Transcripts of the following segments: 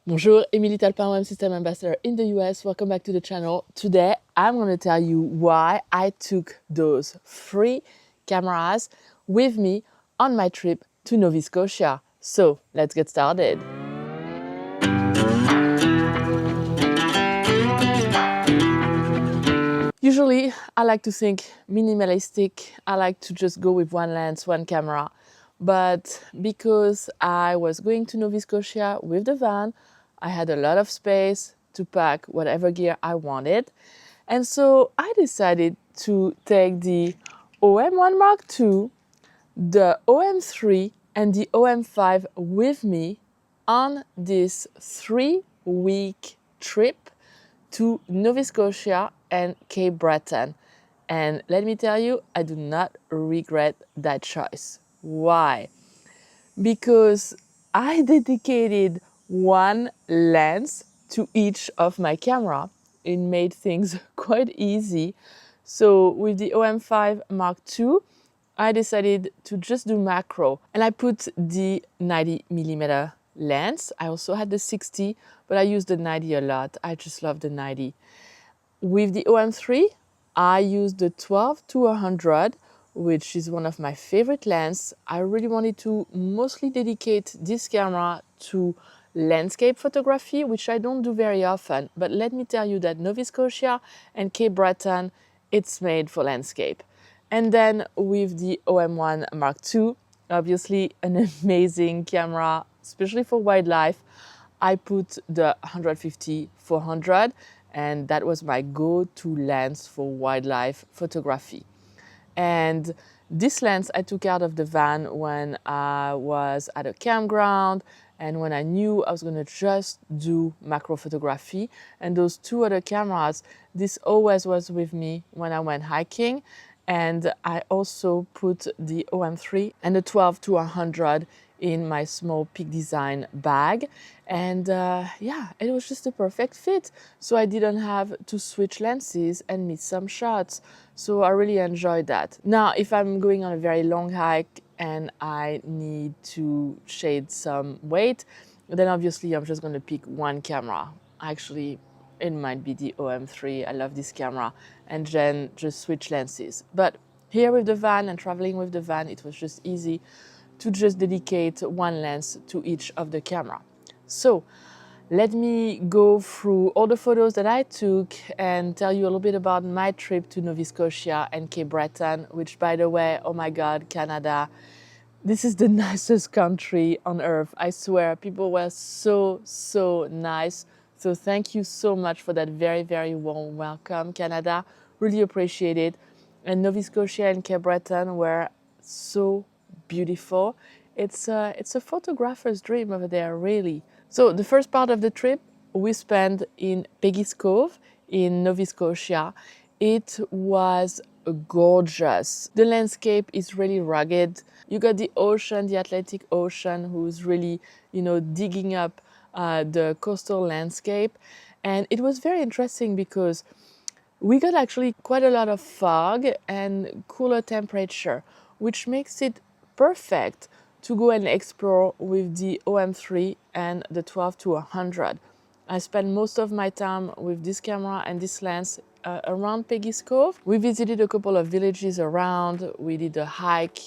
Bonjour, Emily Talpin, OM System Ambassador in the US. Welcome back to the channel. Today, I'm going to tell you why I took those 3 cameras with me on my trip to Nova Scotia. So, let's get started. Usually, I like to think minimalistic. I like to just go with one lens, one camera. But because I was going to Nova Scotia with the van, I had a lot of space to pack whatever gear I wanted. And so I decided to take the OM1 Mark II, the OM3 and the OM5 with me on this 3-week trip to Nova Scotia and Cape Breton. And let me tell you, I do not regret that choice. Why? Because I dedicated one lens to each of my camera. It made things quite easy. So with the OM5 Mark II, I decided to just do macro, and I put the 90mm lens. I also had the 60, but I used the 90 a lot. I just love the 90. With the OM3, I used the 12-100, which is one of my favorite lenses. I really wanted to mostly dedicate this camera to landscape photography, which I don't do very often. But let me tell you that Nova Scotia and Cape Breton, it's made for landscape. And then with the OM1 Mark II, obviously an amazing camera, especially for wildlife. I put the 150-400, and that was my go-to lens for wildlife photography. And this lens I took out of the van when I was at a campground and when I knew I was going to just do macro photography. And those 2 other cameras, this always was with me when I went hiking. And I also put the OM3 and the 12-100 in my small Peak Design bag. And yeah, it was just a perfect fit. So I didn't have to switch lenses and miss some shots. So I really enjoyed that. Now, if I'm going on a very long hike and I need to shade some weight, then obviously I'm just going to pick one camera. Actually, it might be the OM3. I love this camera, and then just switch lenses. But here with the van and traveling with the van, it was just easy to just dedicate one lens to each of the camera. So let me go through all the photos that I took and tell you a little bit about my trip to Nova Scotia and Cape Breton, which, by the way, oh my God, Canada, this is the nicest country on earth. I swear, people were so nice. So thank you so much for that very warm welcome, Canada. Really appreciate it. And Nova Scotia and Cape Breton were so beautiful. It's a photographer's dream over there, really. So the first part of the trip we spent in Peggy's Cove in Nova Scotia. It was gorgeous. The landscape is really rugged. You got the ocean, the Atlantic Ocean, who's really, digging up the coastal landscape. And it was very interesting because we got actually quite a lot of fog and cooler temperature, which makes it perfect to go and explore with the OM3 and the 12-100. I spent most of my time with this camera and this lens around Peggy's Cove. We visited a couple of villages around. We did a hike,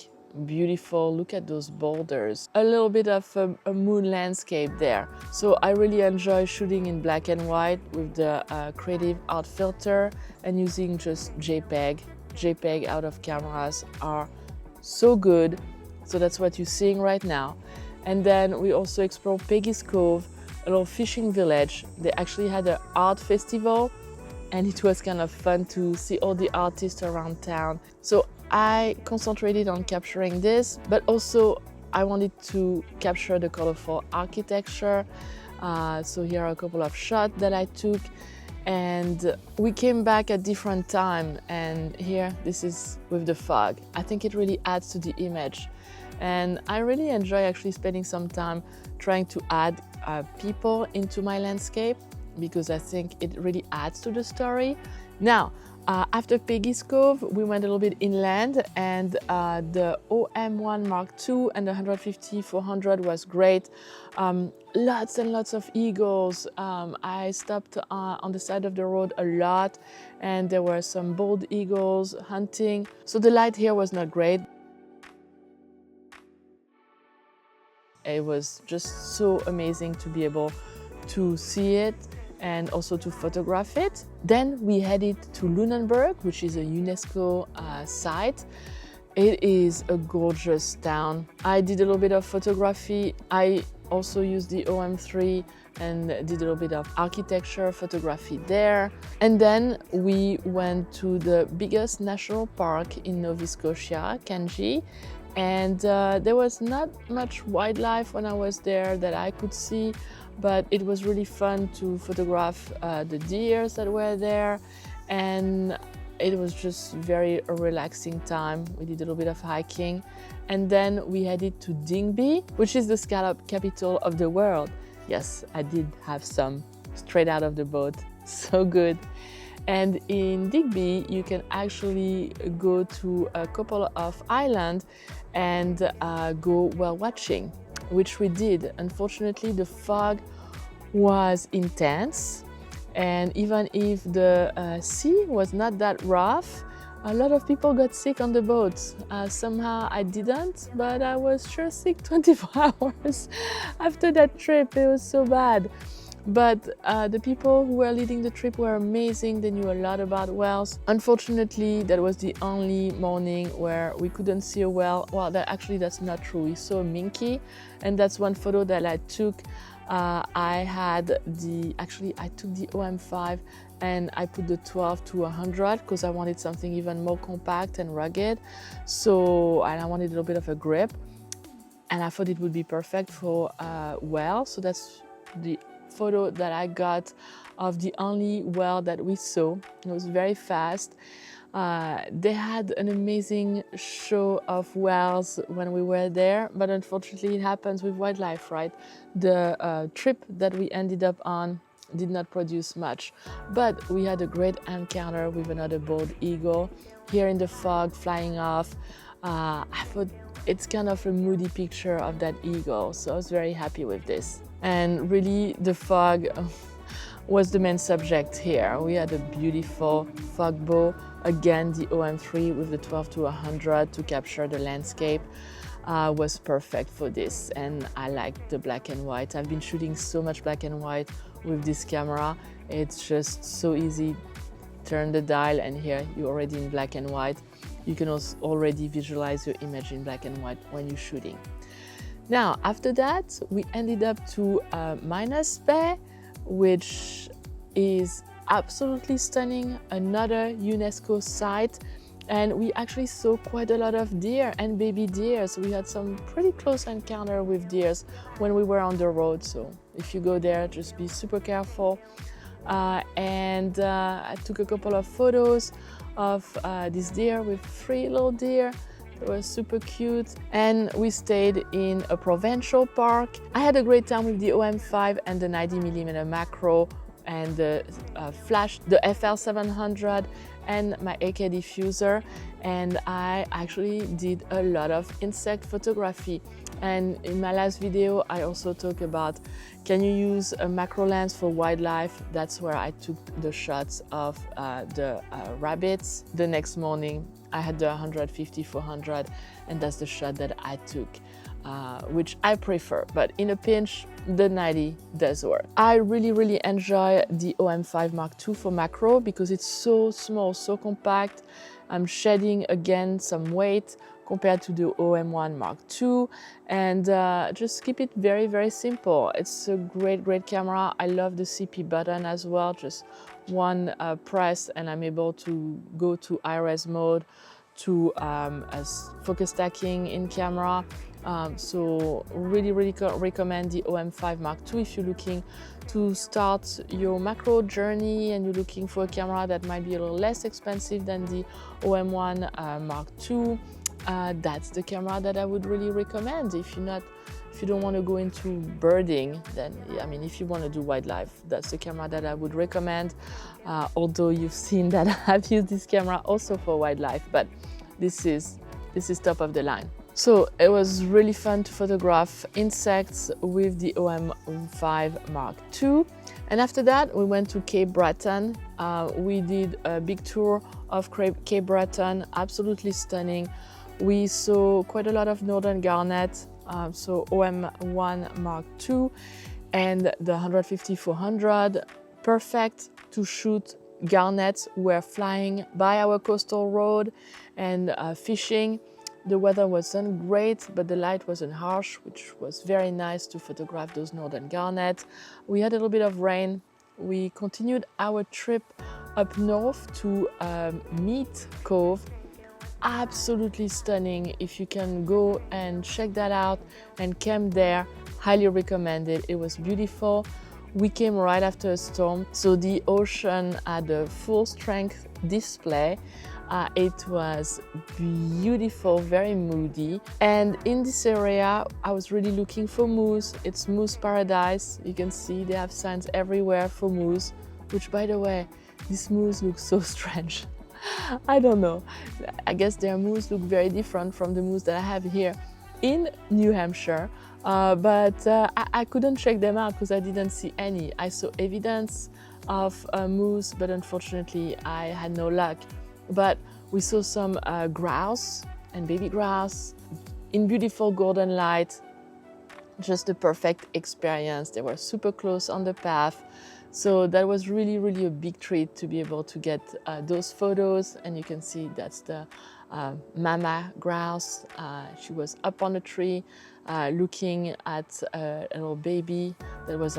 beautiful. Look at those boulders. A little bit of a moon landscape there. So I really enjoy shooting in black and white with the creative art filter and using just JPEG. JPEG out of cameras are so good. So that's what you're seeing right now. And then we also explored Peggy's Cove, a little fishing village. They actually had an art festival, and it was kind of fun to see all the artists around town. So I concentrated on capturing this, but also I wanted to capture the colorful architecture. So here are a couple of shots that I took. And we came back at different time, and here, this is with the fog. I think it really adds to the image. And I really enjoy actually spending some time trying to add people into my landscape. because I think it really adds to the story. Now, after Peggy's Cove, we went a little bit inland, and the OM1 Mark II and the 150-400 was great. Lots and lots of eagles. I stopped on the side of the road a lot, and there were some bald eagles hunting. So the light here was not great. It was just so amazing to be able to see it and also to photograph it. Then we headed to Lunenburg, which is a UNESCO site. It is a gorgeous town. I did a little bit of photography. I also used the OM3 and did a little bit of architecture photography there. And then we went to the biggest national park in Nova Scotia, Kanji. And there was not much wildlife when I was there that I could see, but it was really fun to photograph the deers that were there, and it was just very a relaxing time. We did a little bit of hiking, and then we headed to Digby, which is the scallop capital of the world. Yes, I did have some straight out of the boat, so good. And in Digby, you can actually go to a couple of islands and go whale watching, which we did. Unfortunately, the fog was intense, and even if the sea was not that rough, a lot of people got sick on the boat. Somehow I didn't, but I was sure sick 24 hours after that trip. It was so bad. But the people who were leading the trip were amazing. They knew a lot about whales. Unfortunately, that was the only morning where we couldn't see a whale. Well, that's not true. We saw a minke, and that's one photo that I took. I took the OM5 and I put the 12-100 because I wanted something even more compact and rugged. And I wanted a little bit of a grip, and I thought it would be perfect for whale. So that's the photo that I got of the only whale that we saw. It was very fast. They had an amazing show of whales when we were there, but unfortunately it happens with wildlife, right? The trip that we ended up on did not produce much, but we had a great encounter with another bald eagle here in the fog flying off. I thought it's kind of a moody picture of that eagle, so I was very happy with this. And really, the fog was the main subject here. We had a beautiful fog bow, again the OM3 with the 12-100 to capture the landscape. Was perfect for this, and I liked the black and white. I've been shooting so much black and white with this camera. It's just so easy. Turn the dial and here you're already in black and white. You can also already visualize your image in black and white when you're shooting. Now, after that, we ended up to Minas Bay, which is absolutely stunning, another UNESCO site. And we actually saw quite a lot of deer and baby deer. So we had some pretty close encounter with deers when we were on the road. So if you go there, just be super careful. I took a couple of photos of this deer with 3 little deer. They were super cute, and we stayed in a provincial park. I had a great time with the OM5 and the 90mm macro and the flash, the FL700 and my AK diffuser, and I actually did a lot of insect photography. And in my last video, I also talked about, can you use a macro lens for wildlife? That's where I took the shots of the rabbits. The next morning, I had the 150-400, and that's the shot that I took, which I prefer, but in a pinch, the 90 does work. I really enjoy the OM5 Mark II for macro because it's so small, so compact. I'm shedding again some weight compared to the OM1 Mark II, and just keep it very simple. It's a great camera. I love the CP button as well. Just one press and I'm able to go to high-res mode, to focus stacking in camera. So really recommend the OM5 Mark II if you're looking to start your macro journey and you're looking for a camera that might be a little less expensive than the OM1 Mark II. That's the camera that I would really recommend. If you're not If you don't want to go into birding, then I mean, if you want to do wildlife, that's the camera that I would recommend. Although you've seen that I've used this camera also for wildlife, but this is top of the line. So it was really fun to photograph insects with the OM5 Mark II. And after that, we went to Cape Breton. We did a big tour of Cape Breton, absolutely stunning. We saw quite a lot of northern garnet, so OM1 Mark II and the 150-400, perfect to shoot garnets. We're flying by our coastal road and fishing. The weather wasn't great, but the light wasn't harsh, which was very nice to photograph those northern garnet. We had a little bit of rain. We continued our trip up north to meet Cove. Absolutely stunning. If you can go and check that out and camp there, highly recommend it. It was beautiful. We came right after a storm, so the ocean had a full strength display. It was beautiful, very moody. And in this area, I was really looking for moose. It's moose paradise. You can see they have signs everywhere for moose, which, by the way, this moose looks so strange. I don't know. I guess their moose look very different from the moose that I have here in New Hampshire. But I couldn't check them out because I didn't see any. I saw evidence of moose, but unfortunately I had no luck. But we saw some grouse and baby grouse in beautiful golden light. Just a perfect experience. They were super close on the path. So that was really, really a big treat to be able to get those photos. And you can see that's the mama grouse. She was up on a tree looking at a little baby that was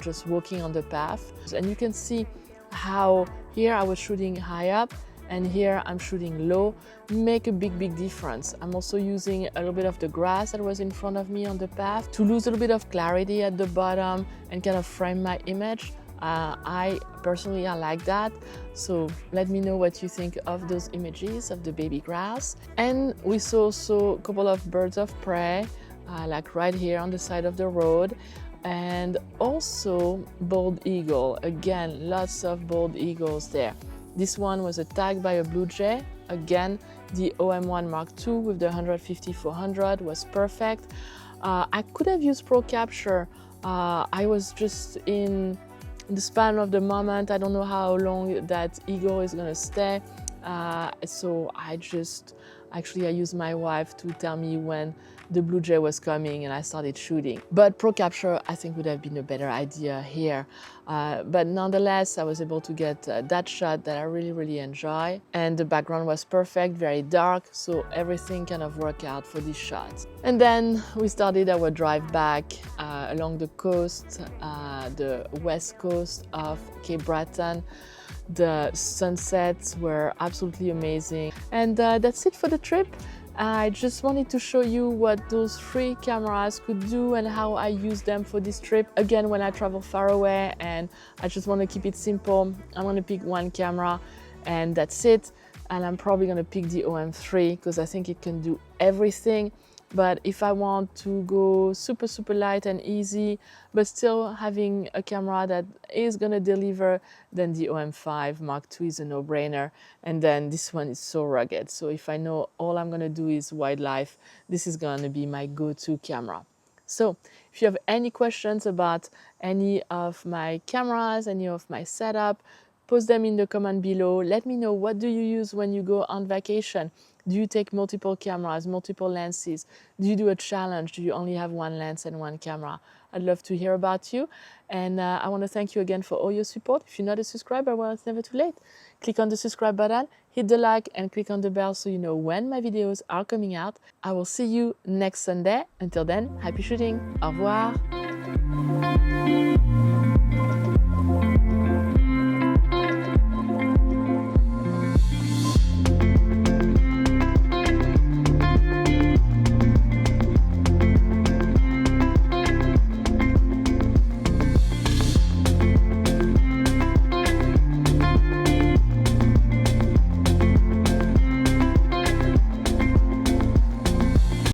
just walking on the path. And you can see how here I was shooting high up and here I'm shooting low, make a big, big difference. I'm also using a little bit of the grass that was in front of me on the path to lose a little bit of clarity at the bottom and kind of frame my image. I personally like that, so let me know what you think of those images of the baby grouse. And we saw also a couple of birds of prey, like right here on the side of the road, and also bald eagle. Again, lots of bald eagles there. This one was attacked by a blue jay. Again, the OM1 Mark II with the 150-400 was perfect. I could have used Pro Capture. I was just in the span of the moment. I don't know how long that eagle is gonna stay. So I used my wife to tell me when the blue jay was coming and I started shooting. But Pro Capture, I think, would have been a better idea here. But nonetheless, I was able to get that shot that I really, really enjoy. And the background was perfect, very dark, so everything kind of worked out for this shot. And then we started our drive back along the coast, the west coast of Cape Breton. The sunsets were absolutely amazing. And that's it for the trip. I just wanted to show you what those 3 cameras could do and how I use them for this trip. Again, when I travel far away and I just want to keep it simple, I'm going to pick one camera and that's it. And I'm probably going to pick the OM3 because I think it can do everything. But if I want to go super, super light and easy, but still having a camera that is going to deliver, then the OM5 Mark II is a no-brainer. And then this one is so rugged. So if I know all I'm going to do is wildlife, this is going to be my go-to camera. So if you have any questions about any of my cameras, any of my setup, post them in the comment below. Let me know, what do you use when you go on vacation? Do you take multiple cameras, multiple lenses? Do you do a challenge? Do you only have one lens and one camera? I'd love to hear about you. And I want to thank you again for all your support. If you're not a subscriber, well, it's never too late. Click on the subscribe button, hit the like, and click on the bell so you know when my videos are coming out. I will see you next Sunday. Until then, happy shooting. Au revoir.